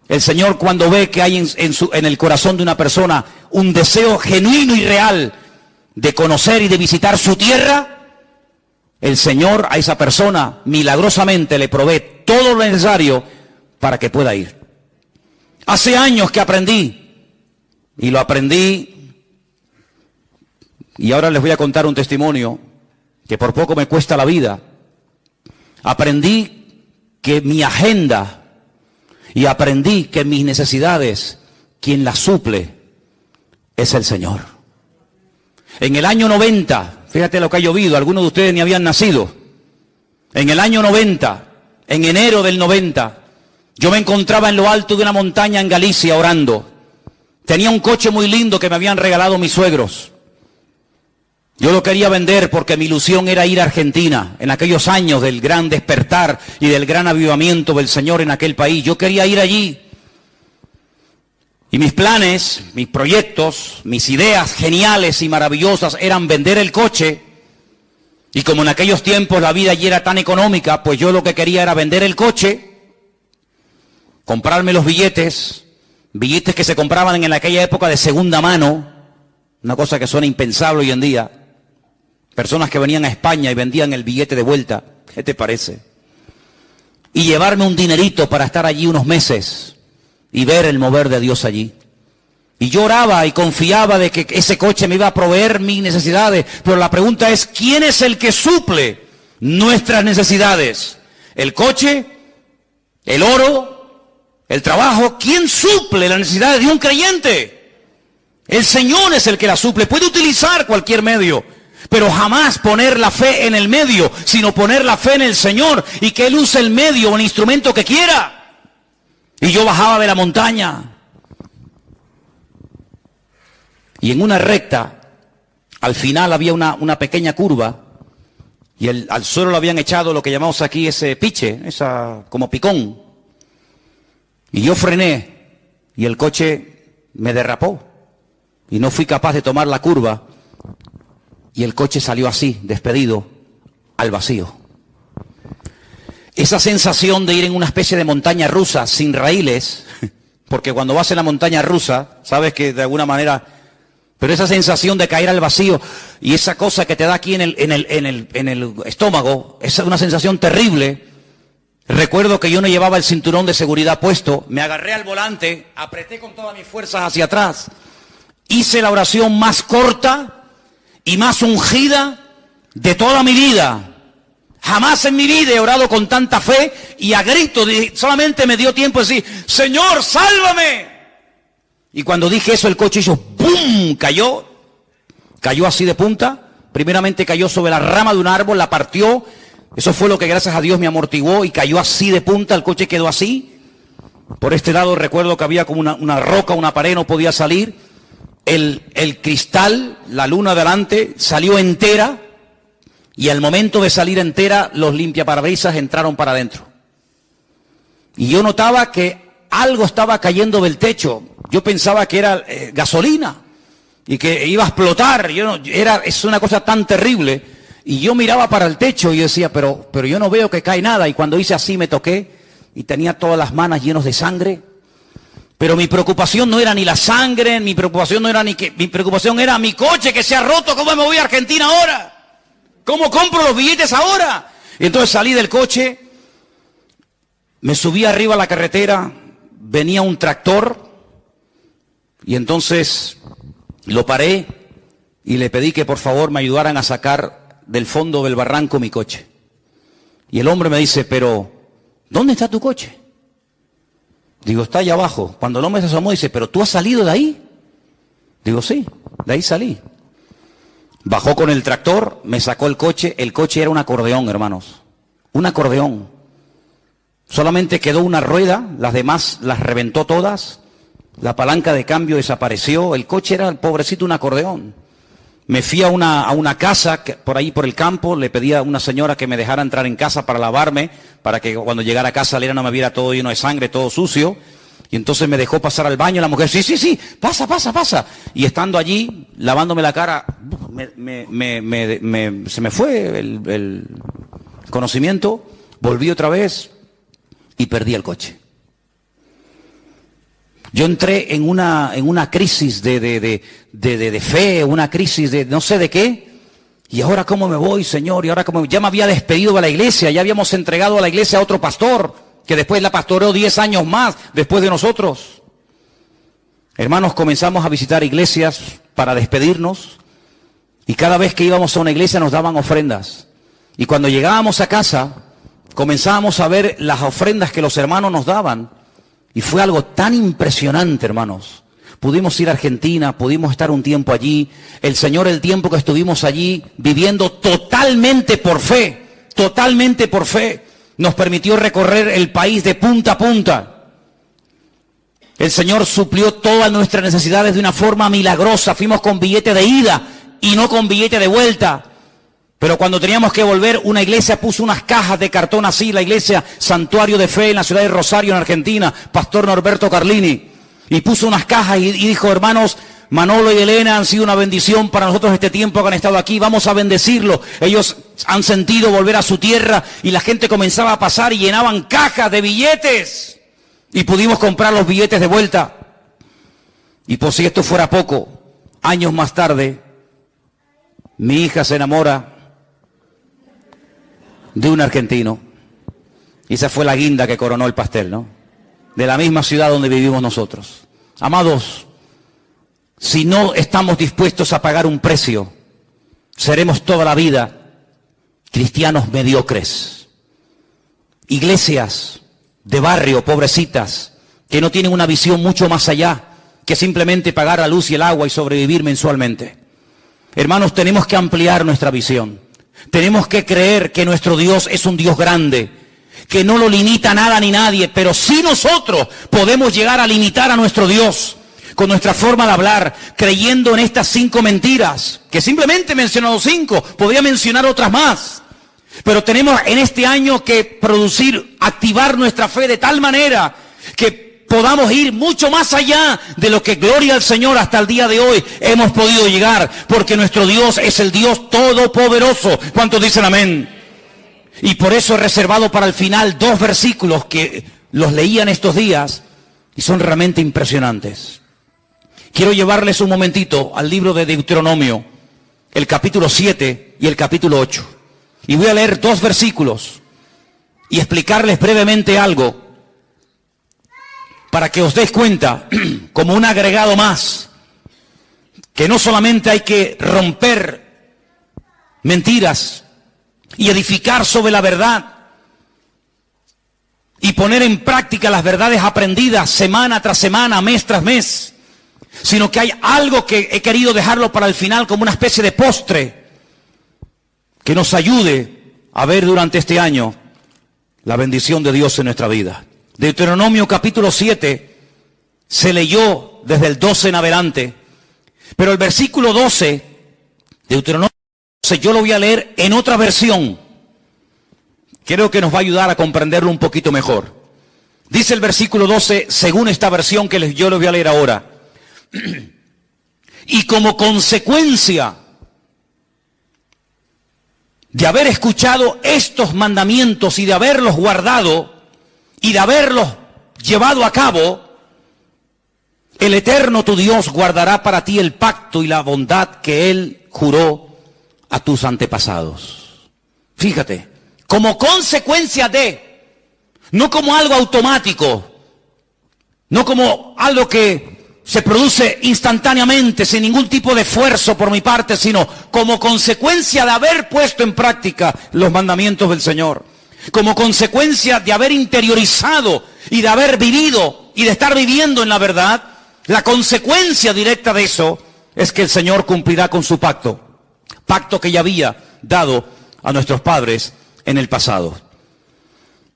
El Señor, cuando ve que hay en el corazón de una persona un deseo genuino y real de conocer y de visitar su tierra, el Señor a esa persona milagrosamente le provee todo lo necesario para que pueda ir. Hace años que aprendí, y lo aprendí, y ahora les voy a contar un testimonio que por poco me cuesta la vida. Aprendí que mi agenda y aprendí que mis necesidades, quien las suple es el Señor. En el año 90, fíjate lo que ha llovido, algunos de ustedes ni habían nacido. En el año 90, en enero del 90, yo me encontraba en lo alto de una montaña en Galicia orando. Tenía un coche muy lindo que me habían regalado mis suegros. Yo lo quería vender porque mi ilusión era ir a Argentina, en aquellos años del gran despertar y del gran avivamiento del Señor en aquel país. Yo quería ir allí. Y mis planes, mis proyectos, mis ideas geniales y maravillosas eran vender el coche. Y como en aquellos tiempos la vida allí era tan económica, pues yo lo que quería era vender el coche, comprarme los billetes que se compraban en aquella época de segunda mano, una cosa que suena impensable hoy en día. Personas que venían a España y vendían el billete de vuelta. ¿Qué te parece? Y llevarme un dinerito para estar allí unos meses y ver el mover de Dios allí. Y yo oraba y confiaba de que ese coche me iba a proveer mis necesidades. Pero la pregunta es, ¿quién es el que suple nuestras necesidades? ¿El coche? ¿El oro? ¿El trabajo? ¿Quién suple las necesidades de un creyente? El Señor es el que la suple. Puede utilizar cualquier medio, pero jamás poner la fe en el medio, sino poner la fe en el Señor y que Él use el medio o el instrumento que quiera. Y yo bajaba de la montaña. Y en una recta, al final había una pequeña curva, y al suelo lo habían echado lo que llamamos aquí ese piche, esa como picón. Y yo frené, y el coche me derrapó, y no fui capaz de tomar la curva, y el coche salió así, despedido, al vacío. Esa sensación de ir en una especie de montaña rusa sin raíles, porque cuando vas en la montaña rusa, sabes que de alguna manera, pero esa sensación de caer al vacío y esa cosa que te da aquí en el estómago, esa es una sensación terrible. Recuerdo que yo no llevaba el cinturón de seguridad puesto, me agarré al volante, apreté con todas mis fuerzas hacia atrás, hice la oración más corta y más ungida de toda mi vida. Jamás en mi vida he orado con tanta fe y a grito, solamente me dio tiempo de decir, Señor, sálvame. Y cuando dije eso, el coche hizo ¡pum! Cayó así de punta. Primeramente cayó sobre la rama de un árbol, la partió. Eso fue lo que gracias a Dios me amortiguó y cayó así de punta, el coche quedó así. Por este lado recuerdo que había como una roca, una pared, no podía salir. El cristal, la luna delante, salió entera. Y al momento de salir entera, los limpiaparabrisas entraron para adentro. Y yo notaba que algo estaba cayendo del techo. Yo pensaba que era gasolina y que iba a explotar. Es una cosa tan terrible. Y yo miraba para el techo y decía, pero yo no veo que cae nada. Y cuando hice así me toqué y tenía todas las manos llenas de sangre. Pero mi preocupación no era ni la sangre, mi preocupación era mi coche que se ha roto. ¿Cómo me voy a Argentina ahora? ¿Cómo compro los billetes ahora? Y entonces salí del coche, me subí arriba a la carretera, venía un tractor, Y entonces lo paré y le pedí que por favor me ayudaran a sacar del fondo del barranco mi coche. Y el hombre me dice, pero ¿dónde está tu coche? Digo, está allá abajo. Cuando el hombre se asomó dice, ¿pero tú has salido de ahí? Digo, sí, de ahí salí. Bajó con el tractor, me sacó el coche era un acordeón, hermanos. Un acordeón. Solamente quedó una rueda, las demás las reventó todas, la palanca de cambio desapareció, el coche era, pobrecito, un acordeón. Me fui a una casa por ahí por el campo, le pedí a una señora que me dejara entrar en casa para lavarme, para que cuando llegara a casa Lera no me viera todo lleno de sangre, todo sucio. Y entonces me dejó pasar al baño la mujer, sí, pasa. Y estando allí, lavándome la cara, se me fue el conocimiento, volví otra vez y perdí el coche. Yo entré en una crisis de fe, una crisis de no sé de qué. Y ahora cómo me voy, Señor, y ahora cómo ya me había despedido de la iglesia, ya habíamos entregado a la iglesia a otro pastor, que después la pastoreó 10 años más después de nosotros. Hermanos, comenzamos a visitar iglesias para despedirnos, y cada vez que íbamos a una iglesia nos daban ofrendas. Y cuando llegábamos a casa, comenzábamos a ver las ofrendas que los hermanos nos daban. Y fue algo tan impresionante, hermanos. Pudimos ir a Argentina, pudimos estar un tiempo allí. El Señor, el tiempo que estuvimos allí, viviendo totalmente por fe, nos permitió recorrer el país de punta a punta. El Señor suplió todas nuestras necesidades de una forma milagrosa. Fuimos con billete de ida y no con billete de vuelta. Pero cuando teníamos que volver, una iglesia puso unas cajas de cartón así, la iglesia Santuario de Fe en la ciudad de Rosario, en Argentina, Pastor Norberto Carlini, y puso unas cajas y dijo, hermanos, Manolo y Elena han sido una bendición para nosotros este tiempo que han estado aquí, vamos a bendecirlo. Ellos han sentido volver a su tierra y la gente comenzaba a pasar y llenaban cajas de billetes y pudimos comprar los billetes de vuelta. Y por si esto fuera poco, años más tarde, mi hija se enamora de un argentino. Y esa fue la guinda que coronó el pastel, ¿no? De la misma ciudad donde vivimos nosotros. Amados, si no estamos dispuestos a pagar un precio, seremos toda la vida cristianos mediocres. Iglesias de barrio, pobrecitas, que no tienen una visión mucho más allá que simplemente pagar la luz y el agua y sobrevivir mensualmente. Hermanos, tenemos que ampliar nuestra visión. Tenemos que creer que nuestro Dios es un Dios grande, que no lo limita nada ni nadie, pero sí nosotros podemos llegar a limitar a nuestro Dios con nuestra forma de hablar, creyendo en estas 5 mentiras, que simplemente he mencionado 5, podría mencionar otras más. Pero tenemos en este año que activar nuestra fe de tal manera que podamos ir mucho más allá de lo que, gloria al Señor, hasta el día de hoy hemos podido llegar, porque nuestro Dios es el Dios todopoderoso. ¿Cuántos dicen amén? Y por eso he reservado para el final 2 versículos que los leí en estos días y son realmente impresionantes. Quiero llevarles un momentito al libro de Deuteronomio, el capítulo 7 y el capítulo 8. Y voy a leer 2 versículos y explicarles brevemente algo, para que os deis cuenta, como un agregado más, que no solamente hay que romper mentiras y edificar sobre la verdad y poner en práctica las verdades aprendidas semana tras semana, mes tras mes, sino que hay algo que he querido dejarlo para el final como una especie de postre que nos ayude a ver durante este año la bendición de Dios en nuestra vida. Deuteronomio capítulo 7 se leyó desde el 12 en adelante, pero el versículo 12, Deuteronomio 12, yo lo voy a leer en otra versión. Creo que nos va a ayudar a comprenderlo un poquito mejor. Dice el versículo 12, según esta versión que yo lo voy a leer ahora. Y como consecuencia de haber escuchado estos mandamientos y de haberlos guardado, y de haberlos llevado a cabo, el Eterno tu Dios guardará para ti el pacto y la bondad que Él juró a tus antepasados. Fíjate, como consecuencia de, no como algo automático, no como algo que se produce instantáneamente, sin ningún tipo de esfuerzo por mi parte, sino como consecuencia de haber puesto en práctica los mandamientos del Señor. Como consecuencia de haber interiorizado y de haber vivido y de estar viviendo en la verdad, la consecuencia directa de eso es que el Señor cumplirá con su pacto. Pacto que ya había dado a nuestros padres en el pasado.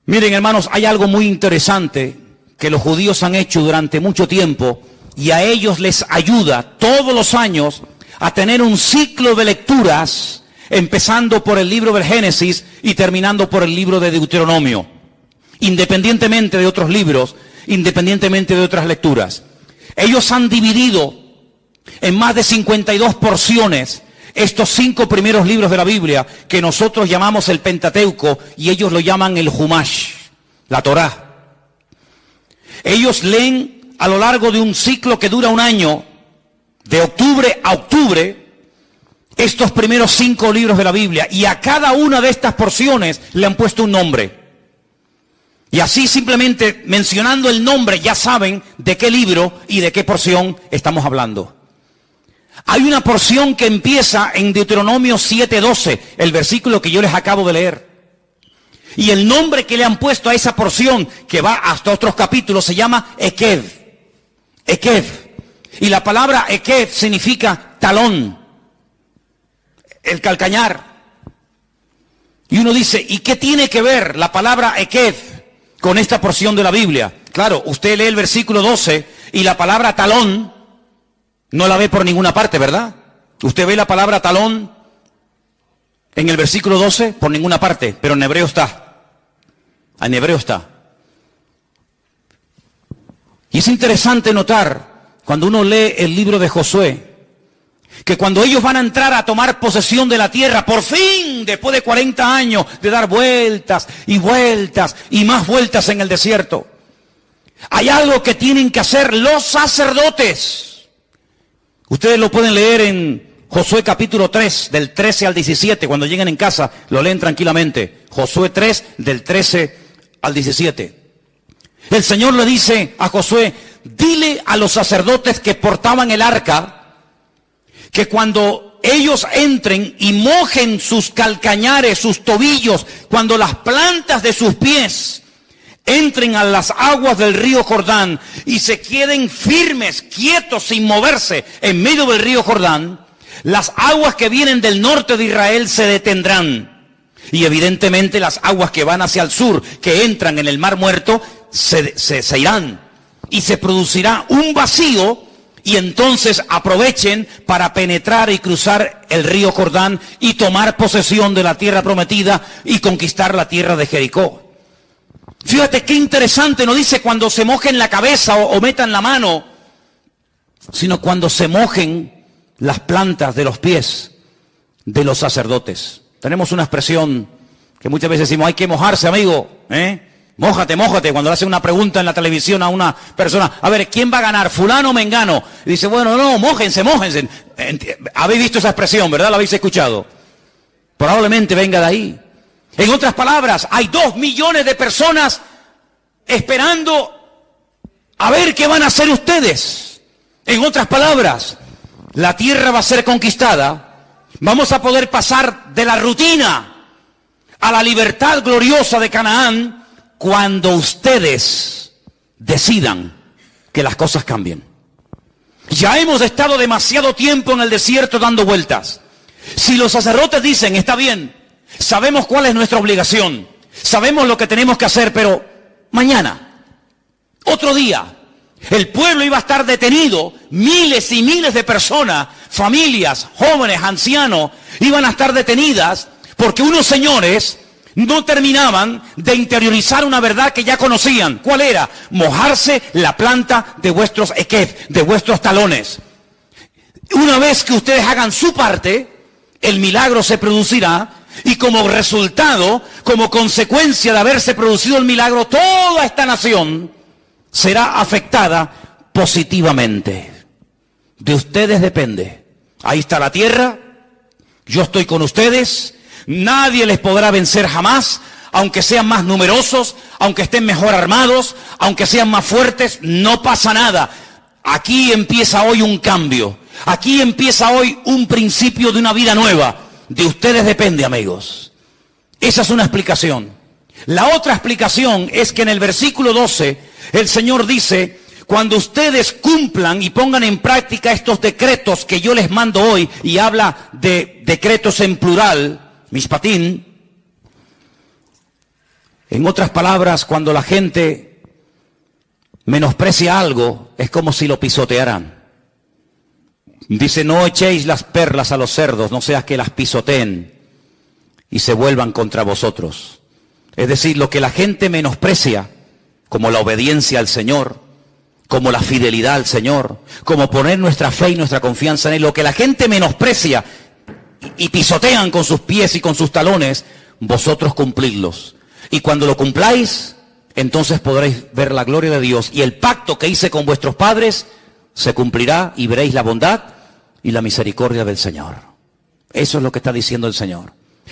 Miren, hermanos, hay algo muy interesante que los judíos han hecho durante mucho tiempo y a ellos les ayuda todos los años a tener un ciclo de lecturas, empezando por el libro del Génesis y terminando por el libro de Deuteronomio, independientemente de otros libros, independientemente de otras lecturas. Ellos han dividido en más de 52 porciones estos 5 primeros libros de la Biblia, que nosotros llamamos el Pentateuco y ellos lo llaman el Humash, la Torá. Ellos leen a lo largo de un ciclo que dura un año, de octubre a octubre, estos primeros 5 libros de la Biblia, y a cada una de estas porciones le han puesto un nombre. Y así, simplemente mencionando el nombre, ya saben de qué libro y de qué porción estamos hablando. Hay una porción que empieza en Deuteronomio 7:12, el versículo que yo les acabo de leer. Y el nombre que le han puesto a esa porción, que va hasta otros capítulos, se llama Ekev. Ekev. Y la palabra Ekev significa talón, el calcañar. Y uno dice, ¿y qué tiene que ver la palabra Ekev con esta porción de la Biblia? Claro, usted lee el versículo 12 y la palabra talón no la ve por ninguna parte, ¿verdad? Usted ve la palabra talón en el versículo 12 por ninguna parte, pero en hebreo está. En hebreo está. Y es interesante notar, cuando uno lee el libro de Josué, que cuando ellos van a entrar a tomar posesión de la tierra, por fin, después de 40 años de dar vueltas y vueltas y más vueltas en el desierto, hay algo que tienen que hacer los sacerdotes. Ustedes lo pueden leer en Josué capítulo 3, del 13 al 17, cuando lleguen en casa, lo leen tranquilamente. Josué 3, del 13 al 17. El Señor le dice a Josué, dile a los sacerdotes que portaban el arca, que cuando ellos entren y mojen sus calcañares, sus tobillos, cuando las plantas de sus pies entren a las aguas del río Jordán y se queden firmes, quietos, sin moverse en medio del río Jordán, las aguas que vienen del norte de Israel se detendrán. Y evidentemente las aguas que van hacia el sur, que entran en el Mar Muerto, se irán. Y se producirá un vacío, y entonces aprovechen para penetrar y cruzar el río Jordán y tomar posesión de la tierra prometida y conquistar la tierra de Jericó. Fíjate qué interesante, no dice cuando se mojen la cabeza o metan la mano, sino cuando se mojen las plantas de los pies de los sacerdotes. Tenemos una expresión que muchas veces decimos, hay que mojarse, amigo, mójate, mójate, cuando le hacen una pregunta en la televisión a una persona, a ver, ¿quién va a ganar, fulano o mengano? Y dice, bueno, no, mójense, mójense. Habéis visto esa expresión, ¿verdad? ¿La habéis escuchado? Probablemente venga de ahí. En otras palabras, hay 2 millones de personas esperando a ver qué van a hacer ustedes. En otras palabras, la tierra va a ser conquistada. Vamos a poder pasar de la rutina a la libertad gloriosa de Canaán cuando ustedes decidan que las cosas cambien. Ya hemos estado demasiado tiempo en el desierto dando vueltas. Si los sacerdotes dicen, está bien, sabemos cuál es nuestra obligación, sabemos lo que tenemos que hacer, pero mañana, otro día, el pueblo iba a estar detenido, miles y miles de personas, familias, jóvenes, ancianos, iban a estar detenidas porque unos señores no terminaban de interiorizar una verdad que ya conocían. ¿Cuál era? Mojarse la planta de vuestros ekev, de vuestros talones. Una vez que ustedes hagan su parte, el milagro se producirá. Y como resultado, como consecuencia de haberse producido el milagro, toda esta nación será afectada positivamente. De ustedes depende. Ahí está la tierra, yo estoy con ustedes, nadie les podrá vencer jamás, aunque sean más numerosos, aunque estén mejor armados, aunque sean más fuertes, no pasa nada. Aquí empieza hoy un cambio. Aquí empieza hoy un principio de una vida nueva. De ustedes depende, amigos. Esa es una explicación. La otra explicación es que en el versículo 12, el Señor dice, cuando ustedes cumplan y pongan en práctica estos decretos que yo les mando hoy, y habla de decretos en plural, mishpatim, en otras palabras, cuando la gente menosprecia algo, es como si lo pisotearan. Dice, no echéis las perlas a los cerdos, no sea que las pisoteen y se vuelvan contra vosotros. Es decir, lo que la gente menosprecia, como la obediencia al Señor, como la fidelidad al Señor, como poner nuestra fe y nuestra confianza en Él, lo que la gente menosprecia y pisotean con sus pies y con sus talones, vosotros cumplidlos. Y cuando lo cumpláis, entonces podréis ver la gloria de Dios, y el pacto que hice con vuestros padres se cumplirá, y veréis la bondad y la misericordia del Señor. Eso es lo que está diciendo el Señor.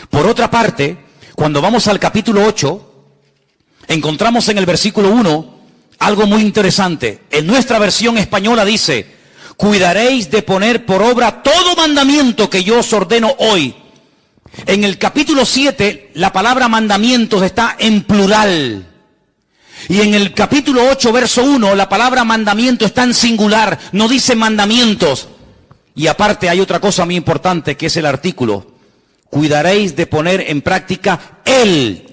Por otra parte, cuando vamos al capítulo 8, encontramos en el versículo 1 algo muy interesante. En nuestra versión española dice, cuidaréis de poner por obra todo mandamiento que yo os ordeno hoy. En el capítulo 7, la palabra mandamientos está en plural. Y en el capítulo 8, verso 1, la palabra mandamiento está en singular, no dice mandamientos. Y aparte hay otra cosa muy importante, que es el artículo. Cuidaréis de poner en práctica el.